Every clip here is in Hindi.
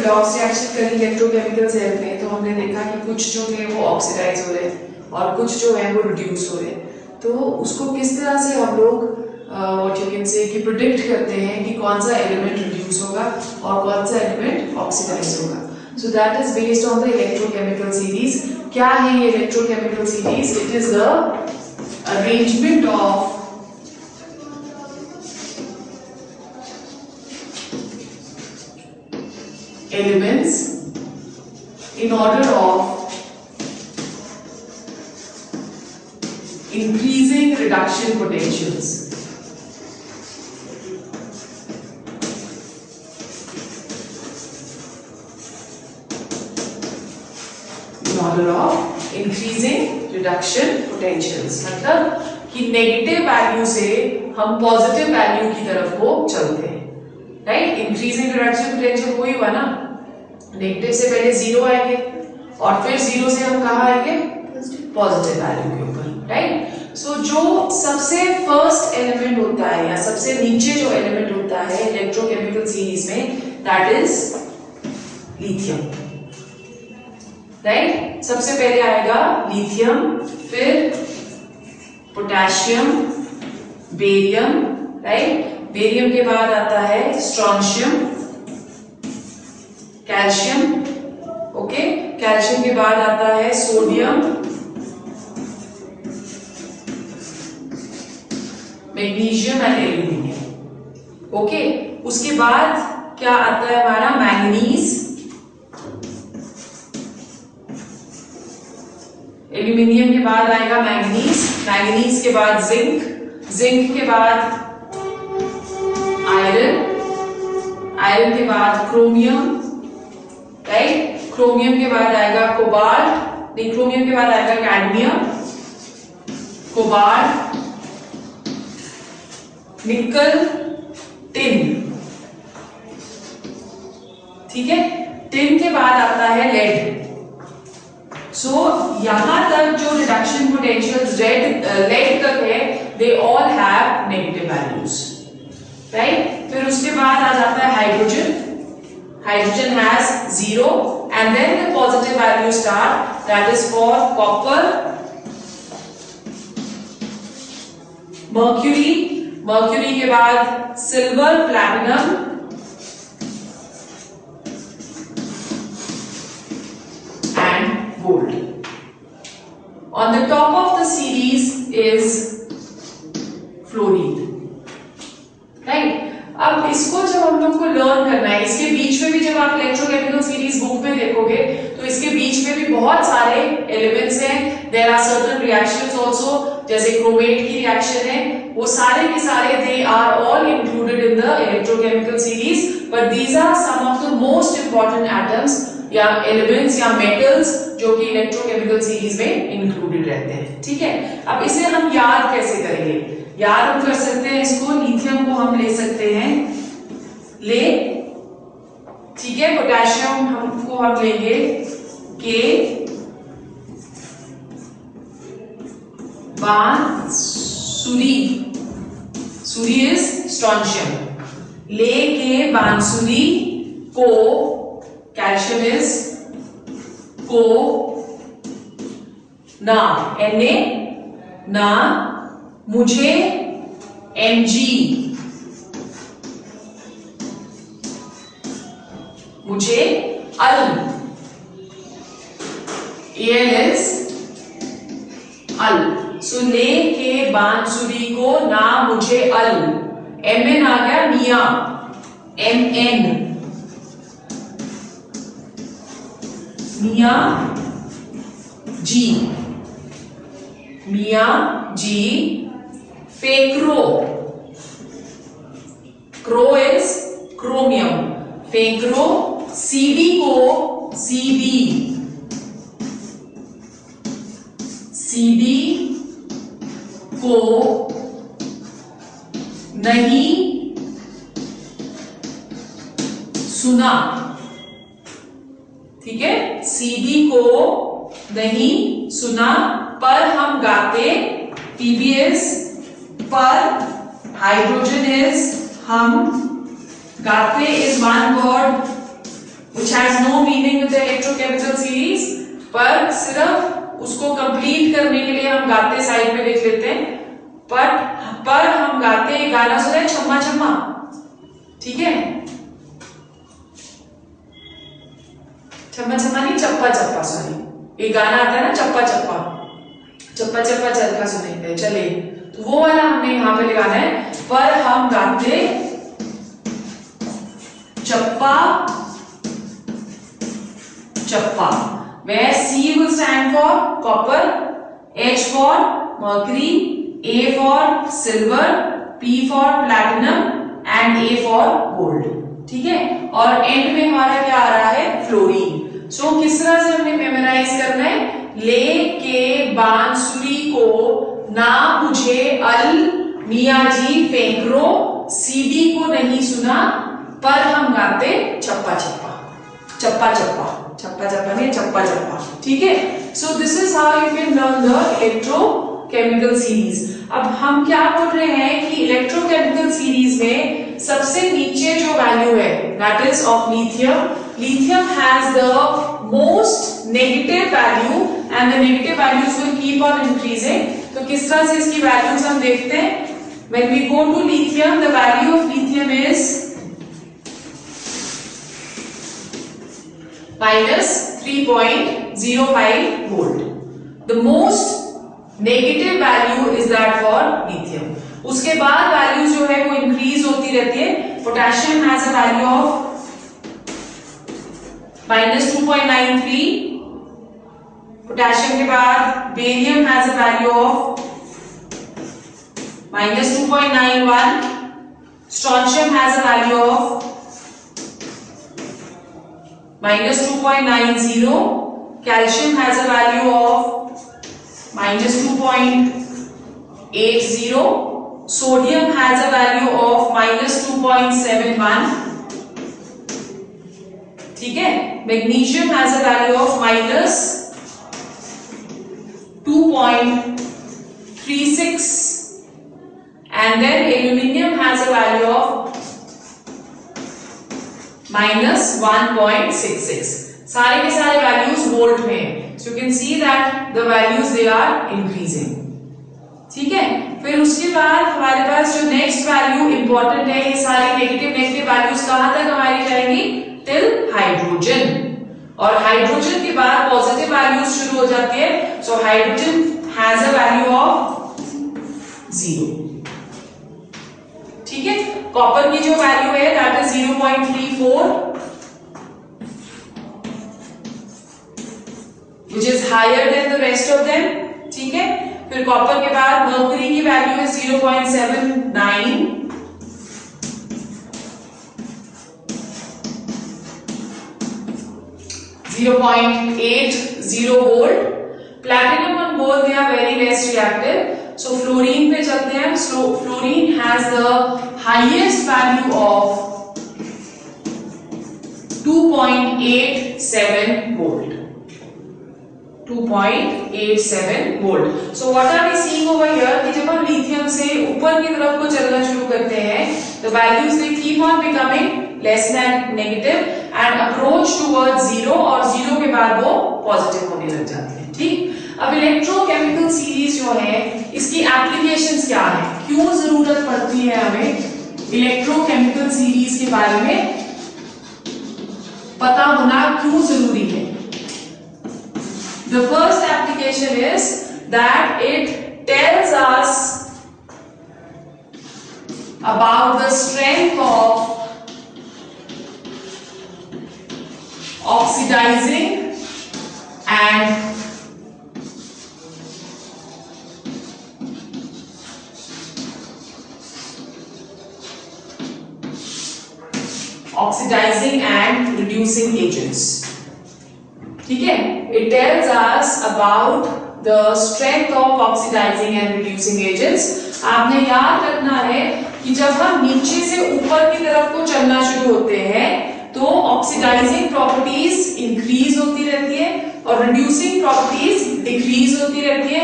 रेडॉक्स रिएक्शन करी इलेक्ट्रोकेमिकल सेल में, तो हमने देखा कि कुछ जो है वो ऑक्सीडाइज हो रहे हैं और कुछ जो है वो रिड्यूस हो रहे हैं। तो उसको किस तरह से हम लोग व्हाट यू कैन से कि प्रिडिक्ट करते हैं कि कौन सा एलिमेंट रिड्यूस होगा और कौन सा एलिमेंट ऑक्सीडाइज होगा। So that is based on the electrochemical series. क्या है ये electrochemical series? It is the arrangement of elements in order of increasing reduction potentials. In order of increasing reduction potentials, मतलब कि नेगेटिव वैल्यू से हम पॉजिटिव वैल्यू की तरफ को चलते हैं, राइट? इंक्रीजिंग रिडक्शन पोटेंशियल वही हुआ ना, नेगेटिव से पहले जीरो आएंगे और फिर जीरो से हम कहाँ आएंगे? पॉजिटिव वैल्यू के ऊपर, राइट? सो जो सबसे फर्स्ट एलिमेंट होता है या सबसे नीचे जो एलिमेंट होता है इलेक्ट्रोकेमिकल सीरीज में, दैट इज लिथियम, राइट? सबसे पहले आएगा लिथियम, फिर पोटेशियम, बेरियम, राइट? बेरियम के बाद आता है स्ट्रोंशियम, कैल्शियम, ओके? कैल्शियम के बाद आता है sodium, magnesium and aluminium, okay? उसके बाद क्या आता है हमारा? मैंगनीज, एल्यूमिनियम के बाद आएगा मैंगनीज, मैंगनीज के बाद जिंक, जिंक के बाद आयरन, आयरन के बाद क्रोमियम, राइट? क्रोमियम के बाद आएगा कोबाल्ट, नहीं क्रोमियम के बाद आएगा कैडमियम, कोबाल्ट, निकल, टिन, ठीक है? टिन के बाद आता है लेड। सो यहां तक जो रिडक्शन पोटेंशियल्स लेड तक है, they all have negative values, right? फिर उसके बाद आ जाता है hydrogen, hydrogen has 0 and then the positive value start, that is for copper, mercury, mercury के बाद silver, platinum, and gold. On the top of the series is fluorine, right? अब इसको जब हम लोग को लर्न करना है, इसके बीच में भी जब आप इलेक्ट्रोकेमिकल सीरीज बुक में देखोगे तो इसके बीच में भी बहुत सारे एलिमेंट्स हैं। There are certain reactions also, जैसे क्रोमेट की रिएक्शन है, वो सारे के सारे they are all included in the electrochemical series, but these are some of the most important atoms या एलिमेंट्स या मेटल्स जो कि इलेक्ट्रोकेमिकल सीरीज में इंक्लूडेड रहते हैं, ठीक है? अब इसे हम याद कैसे करेंगे? याद हम कर सकते हैं इसको, लिथियम को हम ले सकते हैं, ले, ठीक है? पोटेशियम हमको हम लेंगे के, बांसुरी, सुरी इज स्ट्रोंशियम, ले के बांसुरी को, कैल्शियम इज को, ना, Na, ना, मुझे Mg, मुझे अल, Al is अल। सो ले के बांसुरी को, ना, मुझे अल, Mn आ गया मिया, Mn, मिया जी, मिया जी, फेक्रो, क्रो इज क्रोमियम, फेक्रो, सीडी को सीडी, सीडी को नहीं सुना, ठीक है? सीडी को नहीं सुना, पर हम गाते, पीबीएस पर, हाइड्रोजन इज हम, गाते is one word, which has no meaning with the electrochemical series, पर सिर्फ उसको कंप्लीट करने के लिए हम गाते साइड में लिख लेते हैं, पर हम गाते हैं गाना सुना है छम्मा छम्मा, ठीक है, छम्मा छम्मा नहीं चप्पा चप्पा, सॉरी ये गाना आता है ना चप्पा चप्पा, चप्पा चप्पा चरखा सुनेंगे, चले तो वो वाला हमने यहाँ पे लगाना है, पर हम गाते चप्पा चप्पा, where C will stand for copper, H for mercury, A for silver, P for platinum and A for gold, ठीक है, और एंड में हमारा क्या आ रहा है फ्लोरीन। सो किस तरह से हमने मेमोराइज करना है, ले के बांसुरी को ना बुझे अल मियाँ जी फेंकरो, सीडी को नहीं सुना पर हम गाते चप्पा चप्पा, चप्पा चप्पा, चप्पा चप्पा नहीं चप्पा चप्पा, ठीक है। So this is how you can learn the electrochemical series. अब हम क्या बोल रहे हैं कि इलेक्ट्रोकेमिकल सीरीज में सबसे नीचे जो वैल्यू है that is of lithium, lithium has the most negative value and the negative values will keep on increasing. तो किस तरह से इसकी वैल्यूज हम देखते हैं, when we go to lithium the value of lithium is minus 3.05 volt. The most negative value is that for lithium. उसके बाद वैल्यूज जो है वो इंक्रीज होती रहती है। Potassium has a value of minus 2.93, potassium के बाद barium has a value of minus 2.91, strontium has a value of minus 2.90, calcium has a value of minus 2.80, sodium has a value of minus 2.71, ठीक है, magnesium has a value of minus 2.36 and then aluminium has a value of minus 1.66। सारे के सारे वैल्यूज वोल्ट में, so you can see that the values they are increasing, ठीक है। फिर उसके बाद हमारे पास जो नेक्स्ट वैल्यू इंपॉर्टेंट है, ये सारी नेगेटिव वैल्यूज कहां तक हमारी जाएंगी, टिल हाइड्रोजन, और हाइड्रोजन के बाद पॉजिटिव वैल्यूज शुरू हो जाती है। So hydrogen has a value of 0, ठीक है। कॉपर की जो वैल्यू है that is 0.34 which is higher than the rest of them, ठीक है। फिर कॉपर के बाद मर्क्यूरी की वैल्यू है 0.79, वोल्ट। प्लैटिनम और gold they are very less reactive. So fluorine पे चलते हैं। Fluorine has the highest value of 2.87 volt, 2.87 volt. So what are we seeing over here कि जब हम लिथियम से ऊपर की तरफ को चलना शुरू करते हैं the values they keep on becoming less than negative and approach towards 0, और 0 के बाद वो पॉजिटिव होने लग जाती है, ठीक। अब इलेक्ट्रोकेमिकल सीरीज जो है इसकी एप्लीकेशंस क्या है, क्यों जरूरत पड़ती है हमें इलेक्ट्रोकेमिकल सीरीज के बारे में पता होना क्यों जरूरी है। The first application is that it tells us about the strength of oxidizing and reducing agents, ठीक है। It tells us about the strength of oxidizing and reducing agents। आपने याद रखना है कि जब हम नीचे से ऊपर की तरफ को चलना शुरू होते हैं तो ऑक्सीडाइजिंग प्रॉपर्टीज इंक्रीज होती रहती है और रिड्यूसिंग प्रॉपर्टीज डिक्रीज होती रहती है।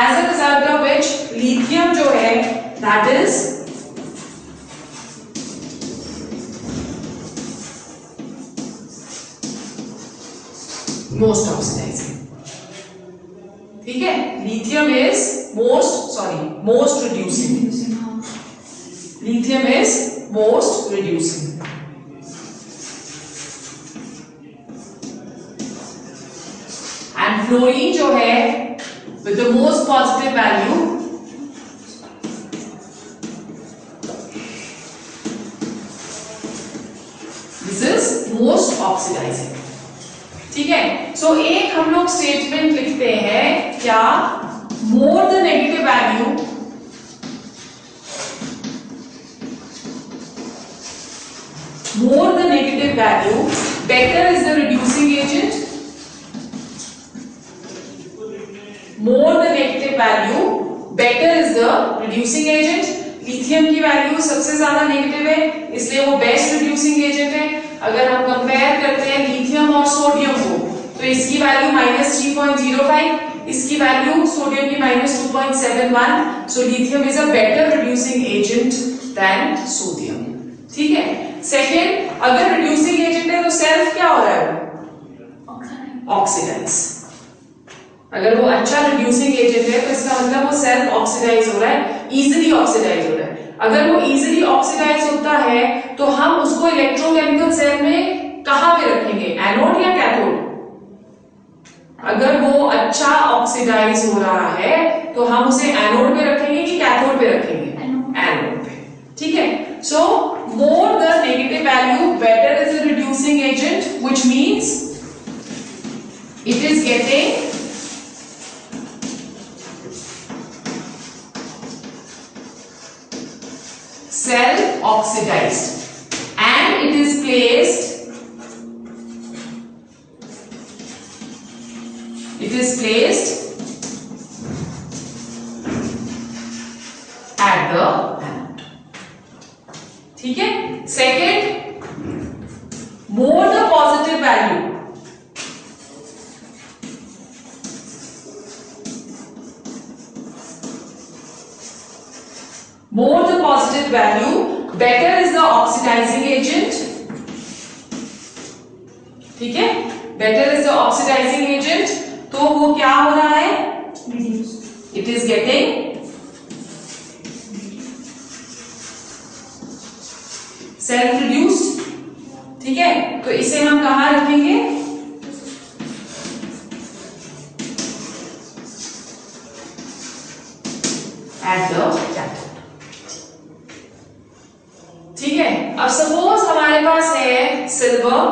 As a result of which lithium जो है दैट इज मोस्ट ऑक्सीडाइजिंग, ठीक है। Lithium is most reducing, lithium is most reducing. And fluorine जो है with the most positive value, this is most oxidising, ठीक है। सो एक हम लोग स्टेटमेंट लिखते हैं क्या, more the negative value, more the negative value, better is the reducing agent. More the negative value, better is the reducing agent. Lithium की वैल्यू सबसे ज्यादा नेगेटिव है, इसलिए वो बेस्ट रिड्यूसिंग एजेंट है। अगर हम कंपेयर करते हैं लिथियम और सोडियम को, तो इसकी वैल्यू -3.05, इसकी वैल्यू सोडियम की -2.71। So lithium is a better reducing agent than sodium, ठीक है। सेकेंड, अगर रिड्यूसिंग एजेंट है तो सेल्फ क्या हो रहा है, ऑक्सीडाइज। अगर वो अच्छा रिड्यूसिंग एजेंट है तो इसका मतलब वो सेल्फ ऑक्सीडाइज हो रहा है, इजीली ऑक्सीडाइज हो रहा है। अगर वो इजीली ऑक्सीडाइज होता है तो हम उसको इलेक्ट्रोकेमिकल सेल में कहां पे रखेंगे, एनोड या कैथोड। अगर वो अच्छा ऑक्सीडाइज हो रहा है तो हम उसे एनोड पे रखेंगे कि कैथोड पे रखेंगे, एनोड पे, ठीक है। So more the negative value, better is the reducing agent, which means it is getting self-oxidized and it is placed at the anode, ठीक है। Second, more the positive value, more the positive value, better is the oxidizing agent, ठीक है। better is the oxidizing agent, तो वो क्या हो रहा है, it is getting self reduced, ठीक है। तो इसे हम कहां रखेंगे, एट द कैथोड, ठीक है। अब सपोज हमारे पास है सिल्वर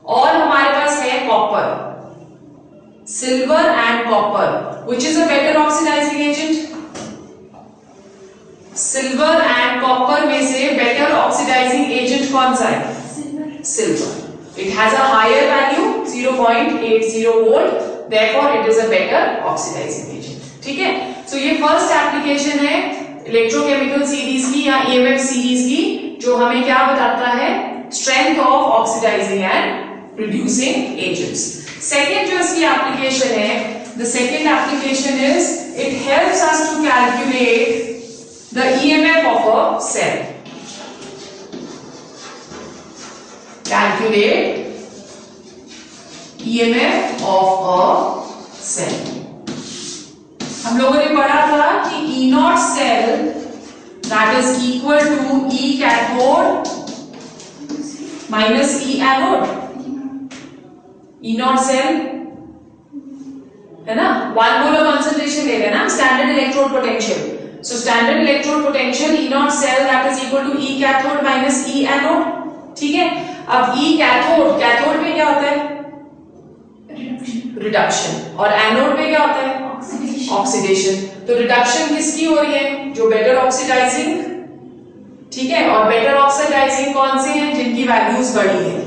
और हमारे पास है copper, silver and copper, which is a better oxidising agent. Silver and copper में से बेटर ऑक्सीडाइजिंग एजेंट कौन सा है, silver. It has a higher value 0.80 volt, therefore it is a better oxidising agent, ठीक है। सो ये फर्स्ट एप्लीकेशन है इलेक्ट्रोकेमिकल सीरीज की या ईएमएफ सीरीज की, जो हमें क्या बताता है, strength of oxidising and reducing agents. Second जो इसकी एप्लीकेशन है, the second application is it helps us to calculate the EMF of a cell. Calculate EMF of a cell. हम लोगों ने पढ़ा था कि E naught cell that is equal to E cathode minus E anode. E naught cell है ना, 1 मोलर कंसंट्रेशन ले रहे हैं ना, standard electrode potential. So standard electrode potential E naught cell that is equal to E cathode minus E anode, ठीक है। अब E cathode, कैथोड पे क्या होता है, रिडक्शन, और एनोड पे क्या होता है, ऑक्सीडेशन। तो रिडक्शन किसकी हो रही है, जो बेटर ऑक्सीडाइजिंग, ठीक है। और बेटर ऑक्सीडाइजिंग कौन से हैं, जिनकी वैल्यूज बड़ी है,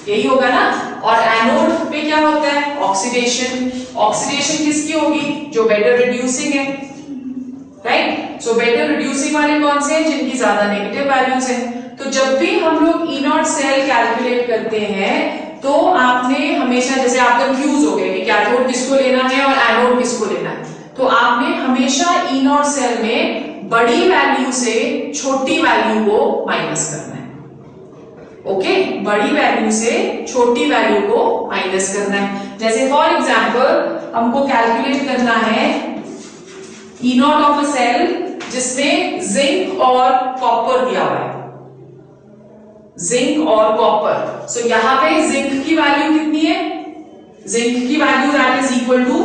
यही होगा ना। और एनोड पे क्या होता है, ऑक्सीडेशन। ऑक्सीडेशन किसकी होगी, जो बेटर रिड्यूसिंग है, राइट। सो बेटर रिड्यूसिंग वाले कौन से हैं, जिनकी ज्यादा नेगेटिव वैल्यूज हैं। तो जब भी हम लोग ई नॉट सेल कैलकुलेट करते हैं तो आपने हमेशा, जैसे आप कंफ्यूज हो गए कि कैथोड किसको लेना है और एनोड किसको लेना है, तो आपने हमेशा ई नॉट सेल में बड़ी वैल्यू से छोटी वैल्यू को माइनस करना है। ओके, बड़ी वैल्यू से छोटी वैल्यू को माइनस करना है। जैसे फॉर एग्जांपल हमको कैलकुलेट करना है ई नॉट ऑफ अ सेल जिसमें जिंक और कॉपर दिया हुआ है, जिंक और कॉपर। सो यहां पे जिंक की वैल्यू कितनी है? जिंक की value that is equal to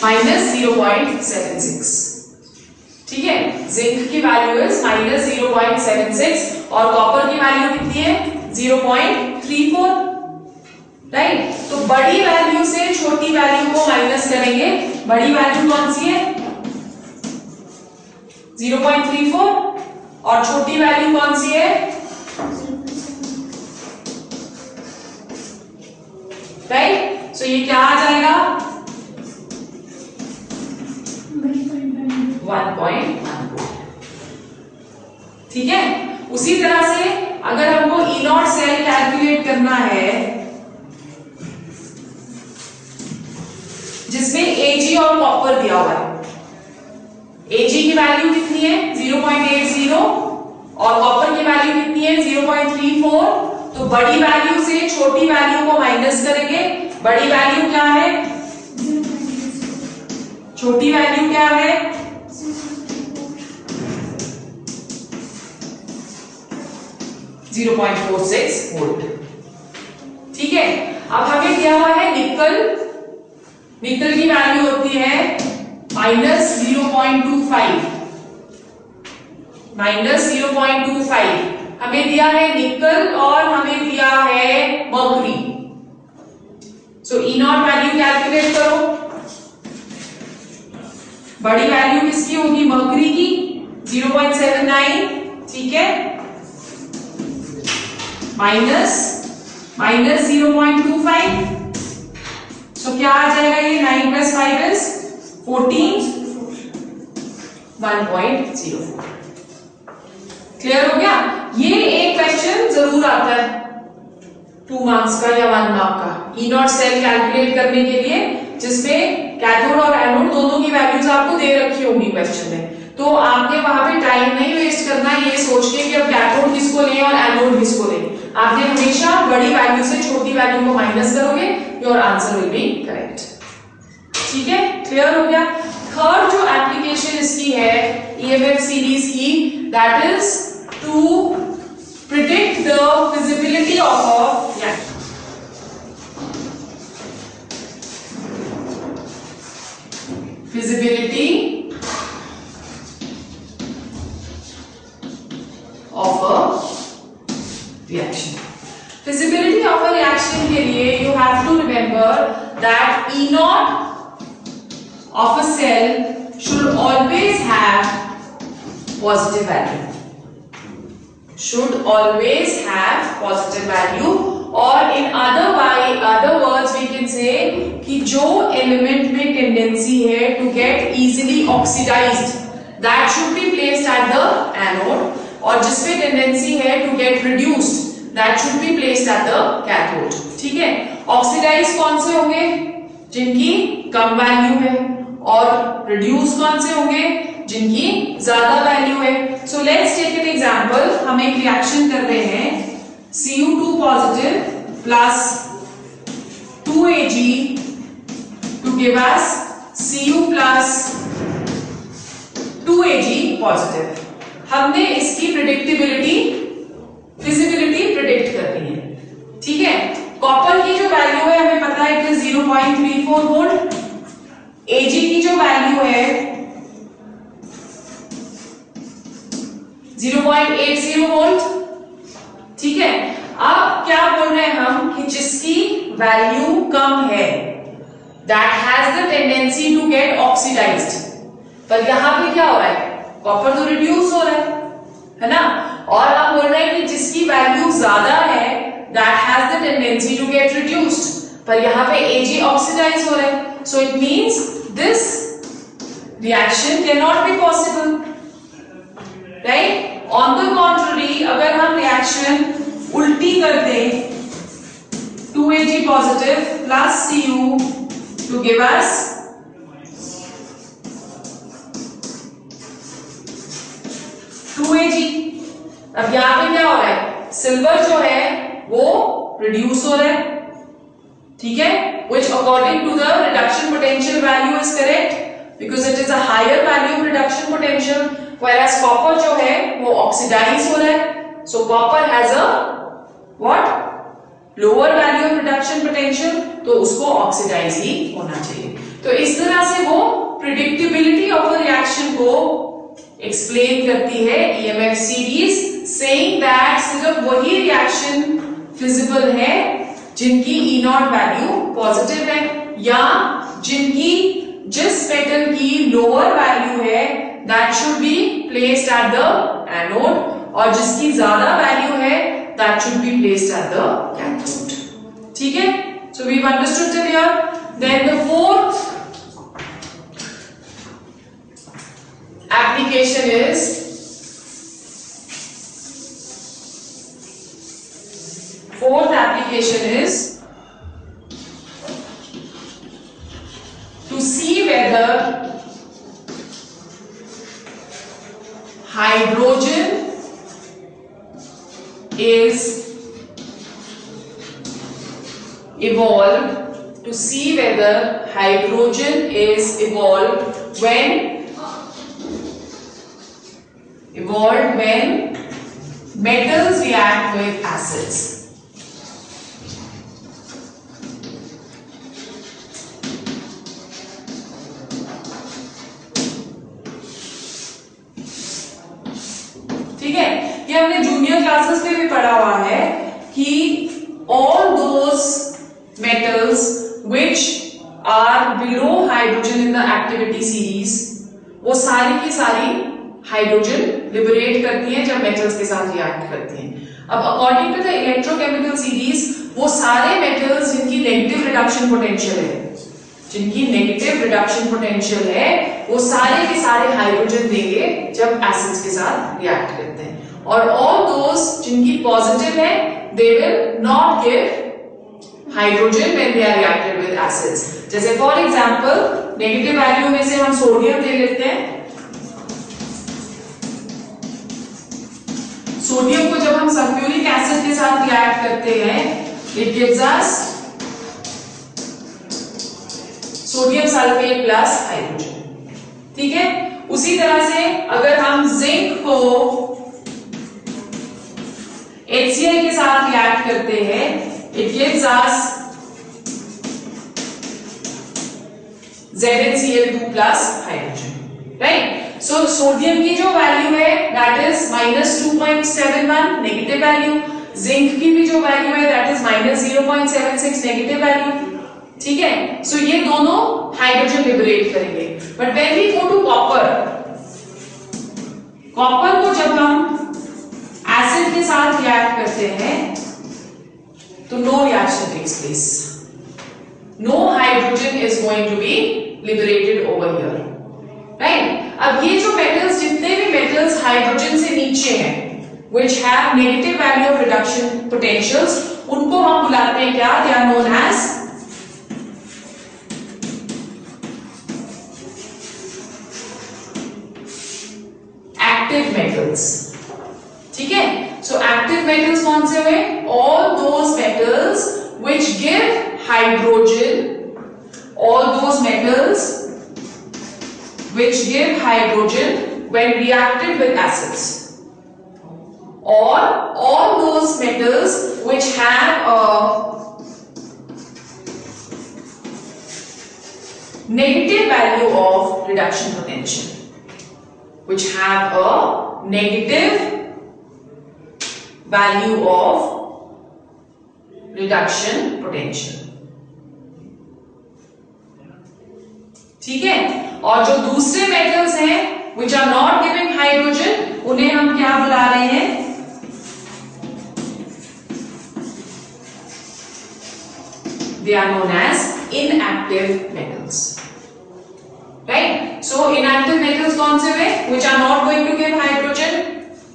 -0.76। ठीक है, जिंक की वैल्यू इज -0.76 और कॉपर की वैल्यू कितनी है? 0.34। राइट, तो बड़ी वैल्यू से छोटी वैल्यू को माइनस करेंगे। बड़ी वैल्यू कौन सी है? 0.34 और छोटी वैल्यू कौन सी है? राइट, सो ये क्या आ जाएगा? 1.1। ठीक है, उसी तरह से अगर हमको ई नॉट सेल कैलकुलेट करना है जिसमें एजी और कॉपर दिया हुआ है, एजी की वैल्यू कितनी है? 0.80 और कॉपर की वैल्यू कितनी है? 0.34। तो बड़ी वैल्यू से छोटी वैल्यू को माइनस करेंगे। बड़ी वैल्यू क्या है? छोटी वैल्यू क्या है? 0.46 वोल्ट। ठीक है, अब हमें दिया हुआ है निकल। निकल की वैल्यू होती है -0.25। -0.25 हमें दिया है निकल और हमें दिया है mercury. So E not value calculate करो। बड़ी वैल्यू किसकी होगी? मर्क्यूरी की 0.79। ठीक है, माइनस 0.25। सो क्या आ जाएगा? ये 9 + 5 is 14, 1.04। क्लियर हो गया? ये एक क्वेश्चन जरूर आता है 2 मार्क्स का या 1 मार्क का, ई नॉट सेल कैलकुलेट करने के लिए, जिसमें कैथोड और एनोड दोनों की वैल्यूज आपको दे रखी होंगी क्वेश्चन में। तो आपने वहां पे टाइम नहीं वेस्ट करना ये सोच के कि अब कैथोड किसको लें और एनोड किसको लें। आपने हमेशा बड़ी वैल्यू से छोटी वैल्यू को माइनस करोगे, your answer will be correct. ठीक है, क्लियर हो गया? थर्ड जो एप्लीकेशन इसकी है ईएमएफ सीरीज की, that is to predict the feasibility of a reaction. Feasibility of a reaction. Feasibility of a reaction के लिए you have to remember that E naught of a cell should always have positive value. Should always have positive value. और in other words we can say कि जो element में tendency है to get easily oxidized, that should be placed at the anode. और जिसमें टेंडेंसी है to get reduced, that should be placed at the cathode. ठीक है, ऑक्सीडाइज कौन से होंगे? जिनकी कम वैल्यू है, और रिड्यूस कौन से होंगे? जिनकी ज्यादा वैल्यू है। So let's take an example. हम एक रिएक्शन कर रहे हैं Cu2 positive plus 2Ag to give us Cu plus 2Ag positive. हमने इसकी प्रेडिक्टेबिलिटी, फिजिबिलिटी प्रेडिक्ट करनी है। ठीक है, कॉपर की जो वैल्यू है हमें पता है कि 0.34 वोल्ट, एजी की जो वैल्यू है 0.80 वोल्ट। ठीक है, अब क्या बोल रहे हैं हम कि जिसकी वैल्यू कम है, that has the tendency to get oxidised. पर यहां पे क्या हो रहा है? कॉपर तो रिड्यूस हो रहा है ना? और हम बोल रहे हैं कि जिसकी वैल्यू ज्यादा है, that has the tendency to get reduced, पर यहां पे Ag ऑक्सीडाइज हो रहा है। So it means this reaction can not be possible, right? On the contrary, अगर हम रिएक्शन उल्टी कर दें, 2Ag positive plus Cu to give us 2Ag, अब यहाँ पे क्या हो रहा है, सिल्वर जो है वो रिड्यूस हो रहा है, ठीक है, which according to the reduction potential value is correct because it is a higher value of reduction potential, whereas copper जो है वो oxidize हो रहा है, so copper has a what, lower value of reduction potential, तो उसको oxidize ही होना चाहिए। तो इस तरह से वो predictability of a reaction को explain करती है EMF series, saying that सिर्फ वही reaction feasible है जिनकी E नॉट वैल्यू पॉजिटिव है, या जिनकी जिस मेटल की लोअर वैल्यू है that should be placed at the anode, और जिसकी ज्यादा वैल्यू है that should be placed at the cathode. ठीक है, so we have understood till here. Then the fourth application is, fourth application is to see whether hydrogen is evolved, to see whether hydrogen is evolved when metals react with acids। ठीक है, ये हमने जूनियर क्लासेस में भी पढ़ा हुआ है कि all those metals which are below hydrogen in the activity series, वो सारी की सारी हाइड्रोजन लिबरेट करती हैं जब मेटल्स के साथ रिएक्ट करती हैं। अब according to the electrochemical series, वो सारे मेटल्स जिनकी नेगेटिव रिडक्शन पोटेंशियल है, वो सारे के सारे हाइड्रोजन देंगे जब एसिड्स के साथ रिएक्ट करते हैं, और ऑल दोस जिनकी पॉजिटिव है they will not give hydrogen when they are reacted with acids. जैसे फॉर एग्जांपल नेगेटिव वैल्यू में से हम सोडियम ले लेते हैं। सोडियम को जब हम सल्फ्यूरिक एसिड के साथ रिएक्ट करते हैं, it gives us sodium sulphate plus hydrogen. ठीक है, उसी तरह से अगर हम जिंक को HCl के साथ रिएक्ट करते हैं, it gives us ZnCl2 plus hydrogen, right. So sodium की जो वैल्यू है that is -2.71 negative value, zinc की भी जो वैल्यू है दैट इज -0.76 नेगेटिव वैल्यू। ठीक है, सो ये दोनों हाइड्रोजन लिबरेट करेंगे। But when we go to copper, copper को जब हम एसिड के साथ रिएक्ट करते हैं तो no reaction takes place, no hydrogen is going to be liberated over here, right. अब ये जो मेटल्स, जितने भी मेटल्स हाइड्रोजन से नीचे हैं which have negative value of reduction potentials, उनको हम बुलाते हैं क्या, they are known as active metals। ठीक है, so active metals कौन से हुए, all those metals which give hydrogen, all those metals which give hydrogen when reacted with acids, or all those metals which have a negative value of reduction potential, which have a negative value of reduction potential। ठीक है, और जो दूसरे मेटल्स हैं which are not giving hydrogen, उन्हें हम क्या बुला रहे हैं, they are known as inactive metals, right। So inactive metals कौन से हुए, which are not going to give hydrogen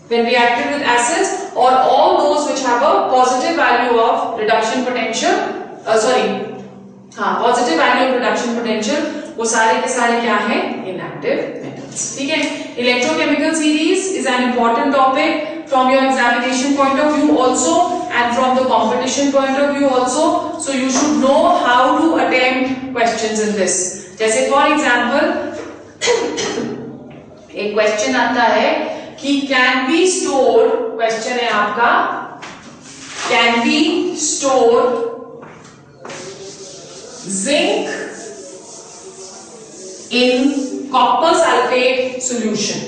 when reacted with acids, or all those which have a positive value of reduction potential, positive value of reduction potential, वो सारे के सारे क्या है, inactive metals। ठीक है, electrochemical series is an important topic. from your examination point of view also and from the competition point of view also. So you should know how to attempt questions in this. जैसे for example एक क्वेश्चन आता है कि can be stored, क्वेश्चन है आपका can be stored zinc in copper sulfate solution.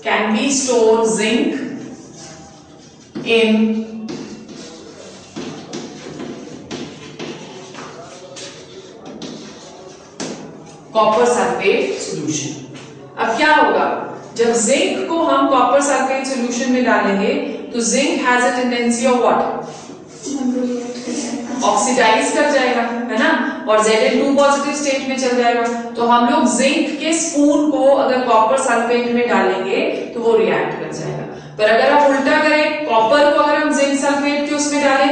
Can be stored zinc in copper sulphate solution. अब क्या होगा, जब जिंक को हम कॉपर सल्फेट सॉल्यूशन में डालेंगे तो zinc has a tendency of what, oxidise कर जाएगा, है ना, और Zn2 पॉजिटिव स्टेट में चल जाएगा. तो हम लोग जिंक के स्पून को अगर कॉपर सल्फेट में डालेंगे तो वो रिएक्ट कर जाएगा. पर अगर आप उल्टा करें, कॉपर को अगर हम जिंक सल्फेट के उसमें डालें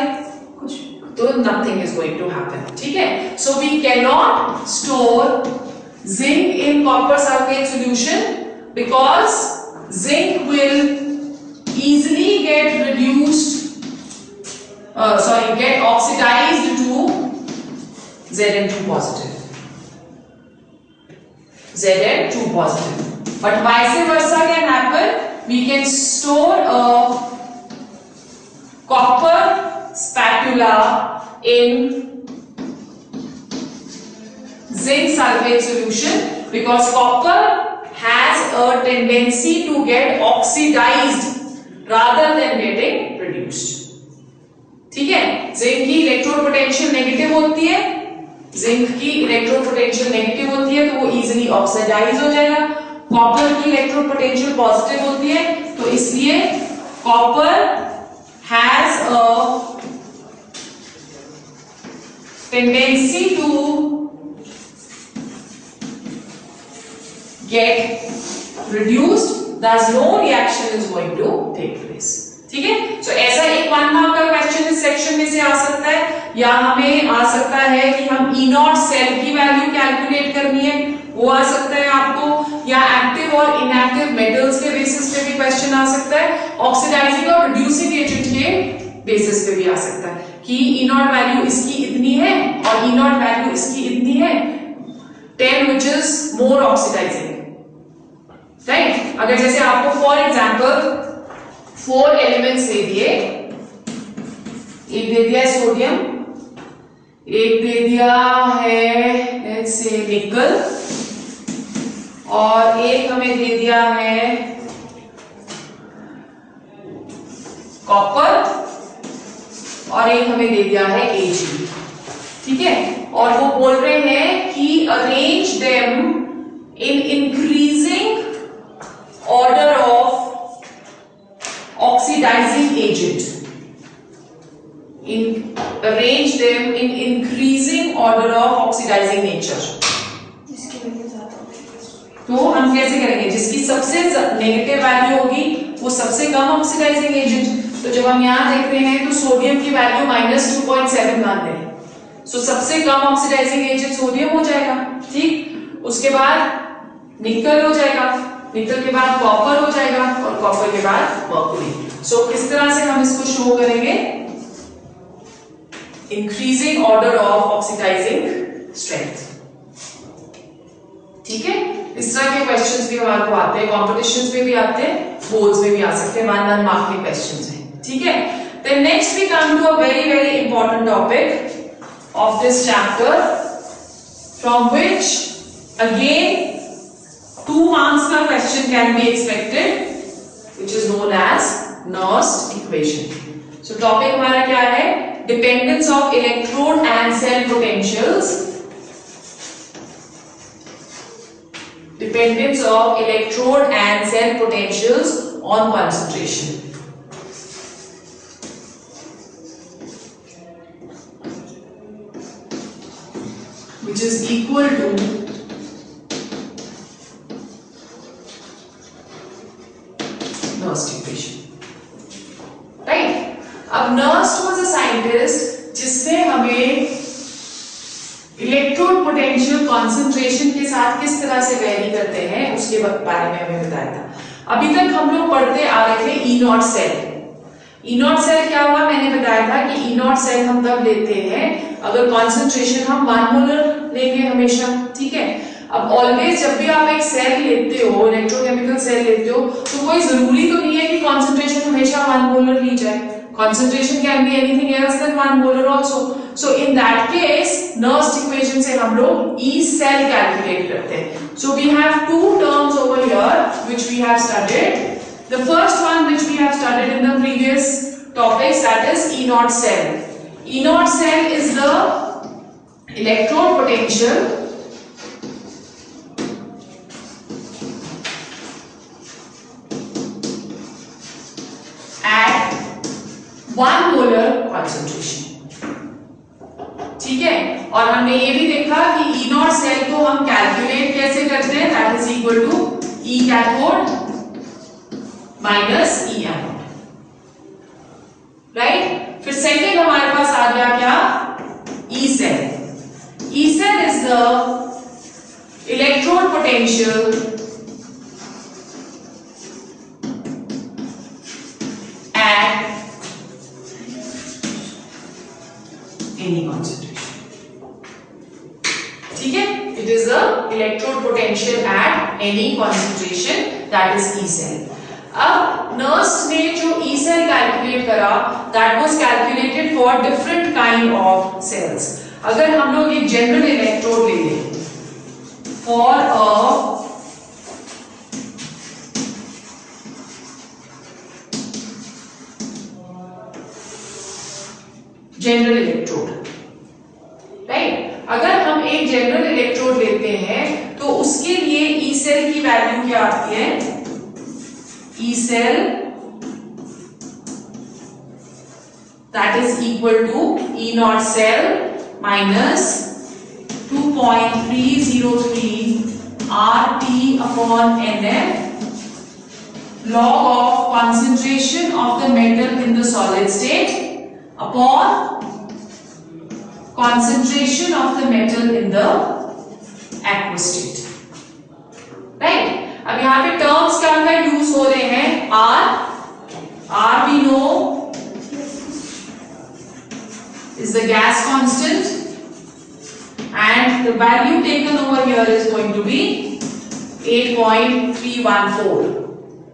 तो nothing is going to happen. ठीक है, so we can not store zinc in copper sulfate solution because zinc will easily get reduced, get oxidized to Zn2 positive. Zn2 positive. But vice versa can happen. We can store a copper spatula in zinc sulfate solution because copper has a tendency to get oxidized rather than getting reduced. ठीक है, जिंक की इलेक्ट्रोड पोटेंशियल नेगेटिव होती है, जिंक की इलेक्ट्रोड पोटेंशियल नेगेटिव होती है तो वो इजीली ऑक्सीडाइज हो जाएगा. कॉपर की इलेक्ट्रोड पोटेंशियल पॉजिटिव होती है तो इसलिए copper has a tendency to get reduced, thus no reaction is going to take place. ठीक है, so ऐसा एक 1 मार्क का क्वेश्चन इस सेक्शन में से आ सकता है, या हमें आ सकता है कि हम E0 सेल की वैल्यू कैलकुलेट करनी है, वो आ सकता है आपको, या एक्टिव और इनएक्टिव मेटल्स के बेसिस पे भी क्वेश्चन आ सकता है, ऑक्सीडाइजिंग और रिड्यूसिंग एजेंट के बेसिस पे भी आ सकता है कि E0 वैल्यू इसकी इतनी है और E0 वैल्यू इसकी इतनी है, 10 which is more oxidizing. Right, अगर जैसे आपको फॉर एग्जाम्पल 4 एलिमेंट्स दे दिए, एक दे दिया है सोडियम, एक दे दिया है लेट्स से निकल, और एक हमें दे दिया है कॉपर, और एक हमें दे दिया है Ag. ठीक है, और वो बोल रहे हैं कि arrange them in increasing order of oxidizing agent, arrange them in increasing order of oxidizing nature. तो हम कैसे करेंगे, जिसकी सबसे नेगेटिव वैल्यू होगी वो सबसे कम ऑक्सीडाइजिंग एजेंट. तो जब हम यहाँ देख रहे हैं तो सोडियम की वैल्यू -2.7 मान रहे हैं, सो सबसे कम ऑक्सीडाइजिंग एजेंट सोडियम हो जाएगा. ठीक, उसके बाद निकल हो जाएगा, निकल के बाद कॉपर हो जाएगा, और कॉपर के बाद मर्क्यूरी. सो किस तरह से हम इसको शो करेंगे, increasing order of oxidising strength. ठीक है, इस तरह के क्वेश्चंस भी हमारे को आते हैं, कॉम्पिटिशंस में भी आते हैं, बोर्ड्स में भी आ सकते हैं, 1 मार्क के क्वेश्चंस हैं. ठीक है, then next we come to a very very important topic of this chapter, from which again 2 marks का question can be expected, which is known as Nernst equation. So topic हमारा क्या है, dependence of electrode and cell potentials, dependence of electrode and cell potentials on concentration. Which is equal to Nernst equation. Right? अब Nernst was a scientist जिसने हमें इलेक्ट्रोड पोटेंशियल कॉन्सेंट्रेशन के साथ किस तरह से वेरी करते हैं उसके बारे में हमें बताया था. अभी तक हम लोग पढ़ते आ रहे थे E not cell. E not cell क्या हुआ, मैंने बताया था कि ई नॉट सेल हम तब लेते हैं अगर कॉन्सेंट्रेशन हम 1 मोलर लेंगे हमेशा, ठीक है। अब ऑलवेज जब भी आप एक सेल लेते हो, इलेक्ट्रोकेमिकल सेल लेते हो, तो कोई जरूरी तो नहीं है कि कॉन्सेंट्रेशन हमेशा 1 मोलर ली जाए। Concentration can be anything else than 1 molar also. So in that case Nernst equation से हम लोग ई सेल कैलकुलेट करते हैं। So we have two terms over here which we have studied. The first one which we have studied in the previous topics, that is E naught cell. E naught cell is the electrode potential at 1 molar concentration. ठीक है, और हमने ये भी देखा कि E naught cell को हम कैलकुलेट कैसे करते हैं, that is equal to E cathode minus E anode, right. फिर सेकेंड हमारे पास आ गया क्या, E cell. E cell is the electrode potential at any concentration, ठीक है। It is the electrode potential at any concentration, that is E cell. अब नर्स ने जो ई सेल कैलकुलेट करा, that was calculated for different kind of cells. अगर हम लोग एक जनरल इलेक्ट्रोड ले लें for a general electrode, right. अगर हम एक जनरल इलेक्ट्रोड लेते हैं तो उसके लिए ई सेल की वैल्यू क्या आती है, E cell that is equal to E naught cell minus 2.303 RT upon NF log of concentration of the metal in the solid state upon concentration of the metal in the aqueous state, right। अब यहां पे टर्म्स क्या क्या यूज हो रहे हैं, R we know is the gas constant and the value taken over here is going to be 8.314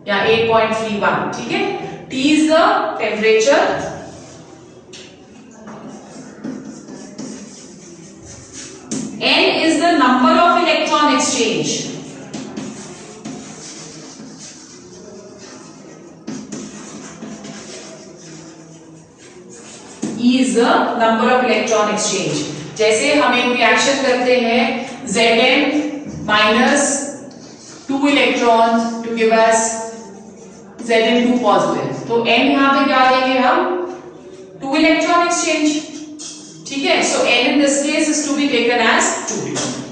या 8.31, ठीक है। T इज द टेम्परेचर, N is the number of electron exchange, E is the number of electron exchange। जैसे हम एक रिएक्शन करते हैं Zn minus 2 electrons to give us Zn2 positive, तो N यहाँ पे क्या देंगे हम, 2 electron exchange, ठीक है। So N in this case is to be taken as 2।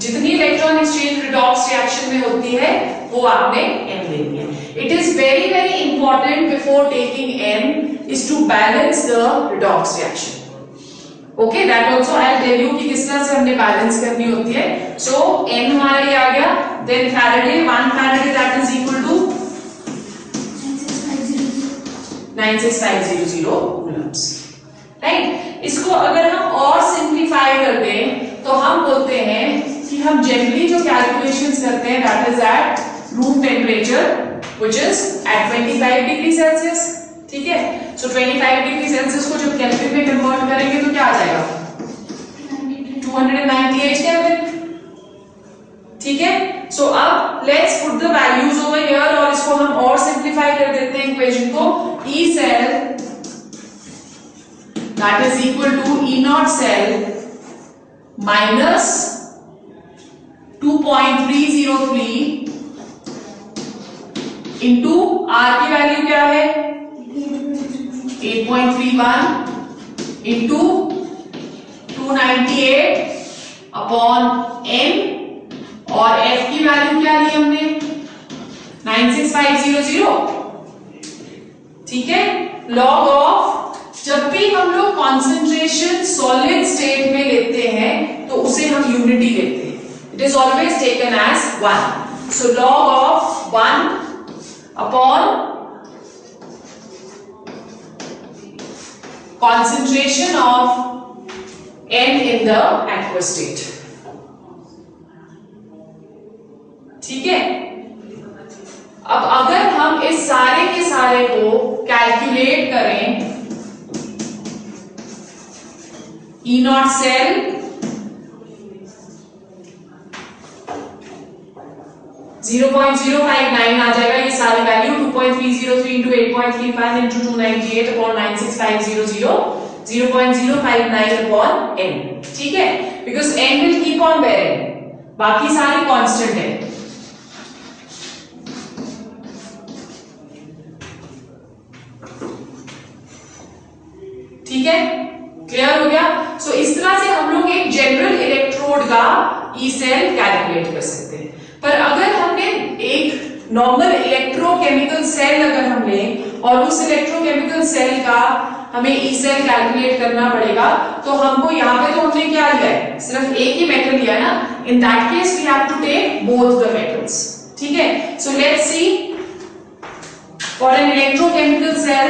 जितनी इलेक्ट्रॉन एक्सचेंज रिडॉक्स रिएक्शन में होती है वो आपने N लेनी है। It is very very important before taking N is to balance the redox reaction. Okay, that also I'll tell you कि किस तरह से हमने बैलेंस करनी होती है। So N हमारा ये आ गया, then Faraday 1 Faraday that is equal to 96500 coulombs, right। इसको अगर हम और सिंप्लीफाई कर दें तो हम बोलते हैं कि हम जनरली जो कैलकुलेशंस करते हैं that is at room temperature which is at 25 degree Celsius, ठीक है। सो 25 डिग्री सेल्सियस को जब केल्विन में कन्वर्ट करेंगे तो क्या आ जाएगा, 298 केल्विन, ठीक है। सो अब let's put the values over here और इसको हम और सिंप्लीफाई कर देते हैं इक्वेशन को। E cell that is equal to E naught cell minus 2.303 into R की वैल्यू क्या है, 8.31 into 298 अपॉन N, और F की वैल्यू क्या ली हमने, 96500, ठीक है। लॉग ऑफ, जब भी हम लोग कॉन्सेंट्रेशन सॉलिड स्टेट में लेते हैं तो उसे हम यूनिटी लेते हैं, it is always taken as 1। So log of 1 upon concentration of N in the aqueous state. ठीक है, अब अगर हम इस सारे के सारे को कैलकुलेट करें, E नॉट सेल 0.059 आ जाएगा, ये सारी value 2.303 into 8.35 into 298 upon 96500 0.059 upon n. ठीक है, because n will keep on varying, बाकी सारे कांस्टेंट है. ठीक है, क्लियर हो गया. सो इस तरह से हम लोग एक जनरल इलेक्ट्रोड का ई सेल कैलकुलेट कर सकते हैं. पर अगर हमने एक नॉर्मल इलेक्ट्रोकेमिकल सेल अगर हम लें और उस इलेक्ट्रोकेमिकल सेल का हमें ई सेल कैलकुलेट करना पड़ेगा, तो हमको यहाँ पे तो हमने क्या लिया है, सिर्फ एक ही मेटल लिया है ना. In that case we have to take both the metals. ठीक है, so let's see for an electrochemical cell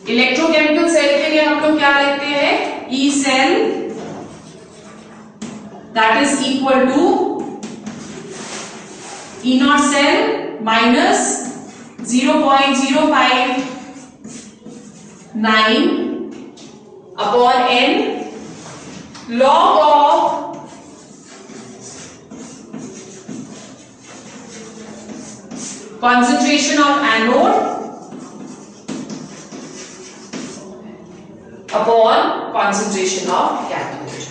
electrochemical cell के लिए हम लोग क्या लेते हैं, E cell that is equal to E not cell minus 0.059 upon n log of concentration of anode upon concentration of cathode.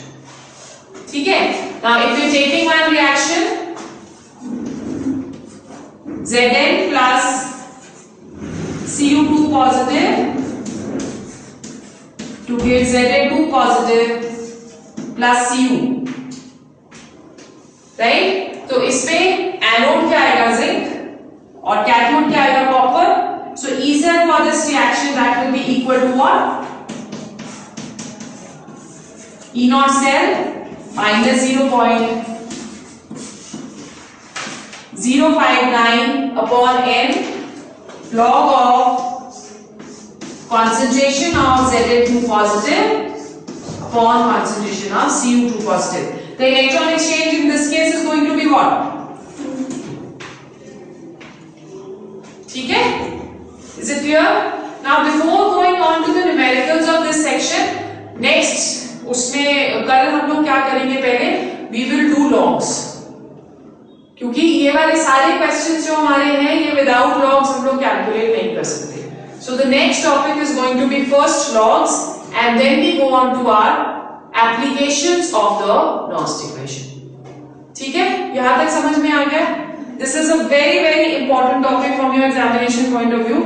ठीक है, now if we are taking one reaction, Zn plus Cu2 positive to get Za2 positive plus Cu, right? तो इसमें एनोड क्या आएगा, जिंक, और कैथोड क्या आएगा, copper. So E cell for this reaction that will be equal to what? E naught cell minus 0.059 upon n log of concentration of Za2 positive upon concentration of Cu2 positive. The electron exchange in this case is going to be what? ठीक है? Is it clear? Now before going on to the numericals of this section, next उसमें कल हम लोग क्या करेंगे, पहले we will do logs, क्योंकि ये वाले सारे क्वेश्चंस जो हमारे हैं ये विदाउट लॉग्स हम लोग कैलकुलेट नहीं कर सकते. So the next topic is going to be first logs and then we go on to our applications of the Nernst equation. ठीक है, यहां तक समझ में आ गया. This is a very very important topic from your examination point of view.